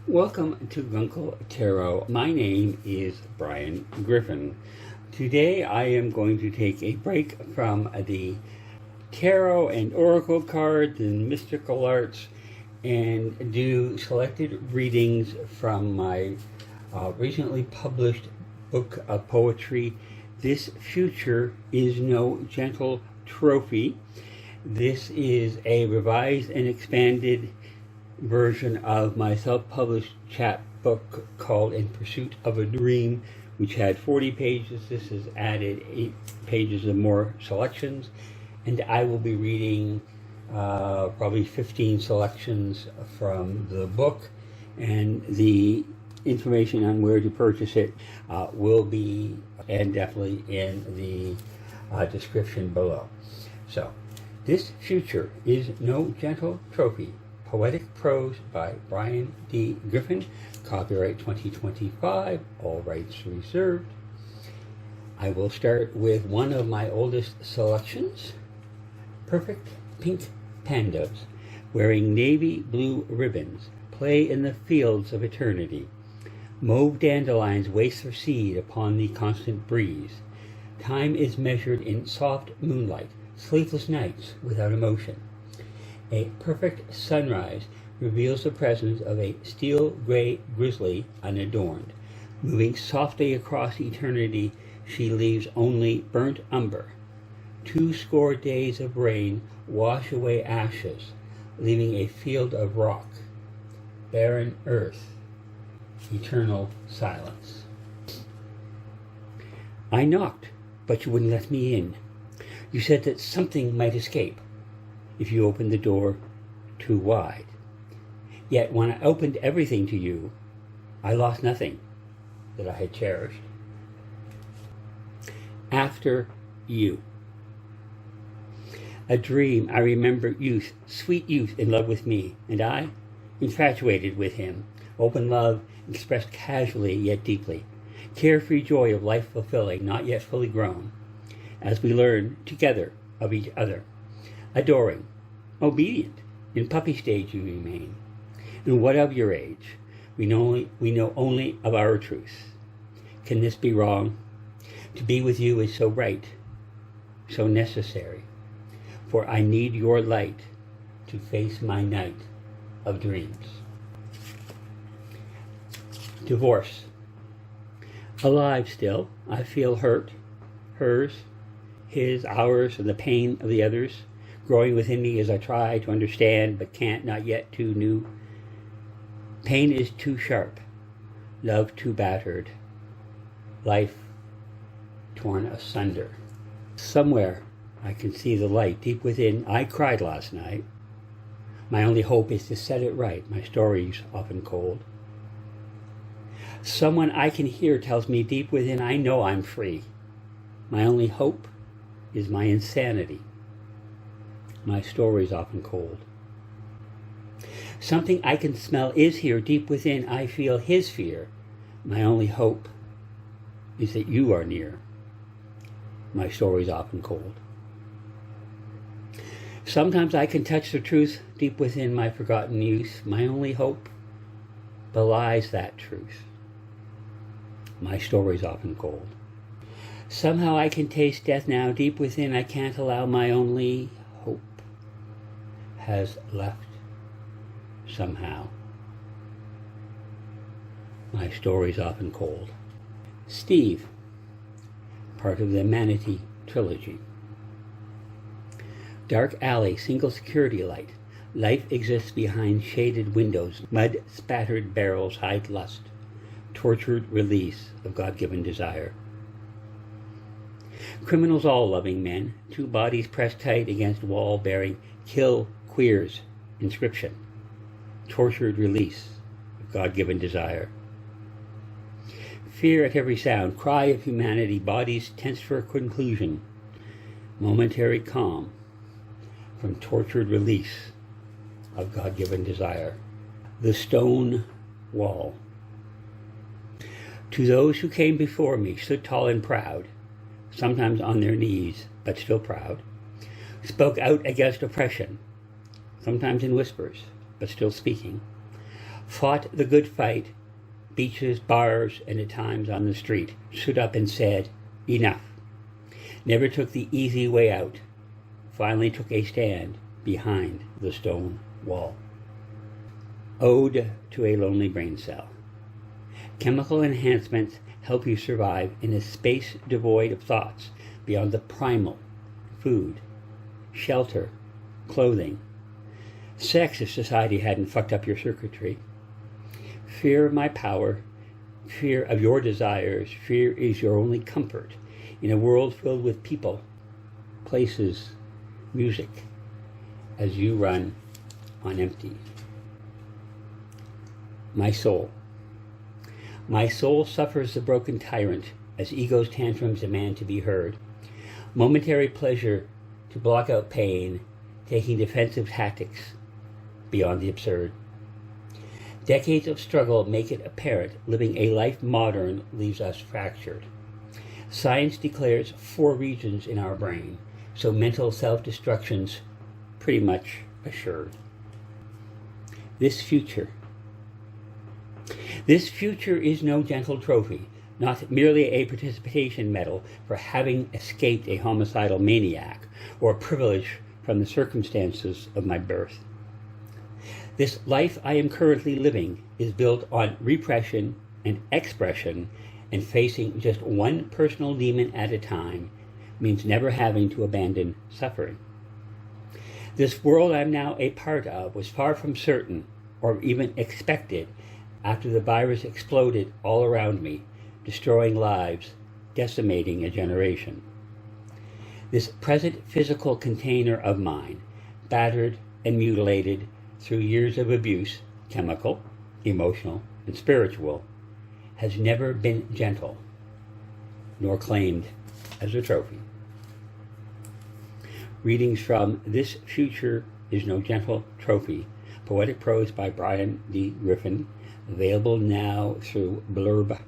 Welcome to Gunkel Tarot. My name is Brian Griffin. Today I am going to take a break from the tarot and oracle cards and mystical arts and do selected readings from my recently published book of poetry, This Future Is No Gentle Trophy. This is a revised and expanded version of my self-published chapbook called In Pursuit of a Dream, which had 40 pages. This has added 8 pages of more selections, and I will be reading probably 15 selections from the book, and the information on where to purchase it will be and definitely in the description below. So, This Future Is No Gentle Trophy. Poetic Prose by Brian D. Griffin. Copyright 2025. All rights reserved. I will start with one of my oldest selections. Perfect pink pandas wearing navy blue ribbons play in the fields of eternity. Mauve dandelions waste their seed upon the constant breeze. Time is measured in soft moonlight, sleepless nights without emotion. A perfect sunrise reveals the presence of a steel-gray grizzly unadorned. Moving softly across eternity, she leaves only burnt umber. 2 days of rain wash away ashes, leaving a field of rock, barren earth, eternal silence. I knocked, but you wouldn't let me in. You said that something might escape if you opened the door too wide. Yet when I opened everything to you, I lost nothing that I had cherished. After you. A dream, I remember youth, sweet youth in love with me, and I, infatuated with him. Open love expressed casually yet deeply. Carefree joy of life fulfilling, not yet fully grown. As we learn together of each other. Adoring, obedient, in puppy stage you remain. And what of your age? We know only of our truth. Can this be wrong? To be with you is so right, so necessary. For I need your light to face my night of dreams. Divorce. Alive still, I feel hurt, hers, his, ours, and the pain of the others, growing within me as I try to understand, but can't, not yet too new. Pain is too sharp, love too battered, life torn asunder. Somewhere I can see the light deep within. I cried last night. My only hope is to set it right. My story's often cold. Someone I can hear tells me deep within I know I'm free. My only hope is my insanity. My story's often cold. Something I can smell is here deep within. I feel his fear. My only hope is that you are near. My story's often cold. Sometimes I can touch the truth deep within my forgotten youth. My only hope belies that truth. My story's often cold. Somehow I can taste death now deep within. I can't allow my only hope has left somehow. My story's often cold. Steve, part of the Manatee trilogy. Dark alley, single security light. Life exists behind shaded windows. Mud-spattered barrels hide lust. Tortured release of God-given desire. Criminals all loving men. 2 bodies pressed tight against wall bearing kill queers inscription. Tortured release of God-given desire. Fear at every sound. Cry of humanity. Bodies tensed for a conclusion. Momentary calm from tortured release of God-given desire. The stone wall. To those who came before me, stood tall and proud, sometimes on their knees, but still proud, spoke out against oppression, sometimes in whispers, but still speaking, Fought the good fight, beaches, bars, and at times on the street, stood up and said, enough. Never took the easy way out. Finally took a stand behind the stone wall. Ode to a lonely brain cell. Chemical enhancements help you survive in a space devoid of thoughts beyond the primal: food, shelter, clothing. Sex if society hadn't fucked up your circuitry. Fear of my power, fear of your desires, fear is your only comfort in a world filled with people, places, music, as you run on empty. My soul. My soul suffers the broken tyrant as ego's tantrums demand to be heard. Momentary pleasure to block out pain, taking defensive tactics beyond the absurd. Decades of struggle make it apparent living a life modern leaves us fractured. Science declares 4 regions in our brain, so mental self-destruction's pretty much assured. This future is no gentle trophy, not merely a participation medal for having escaped a homicidal maniac or privilege from the circumstances of my birth. This life I am currently living is built on repression and expression, and facing just one personal demon at a time means never having to abandon suffering. This world I'm now a part of was far from certain or even expected after the virus exploded all around me, destroying lives, decimating a generation. This present physical container of mine, battered and mutilated through years of abuse, chemical, emotional, and spiritual, has never been gentle, nor claimed as a trophy. Readings from This Future is No Gentle Trophy, poetic prose by Brian D. Griffin, available now through blurb.com.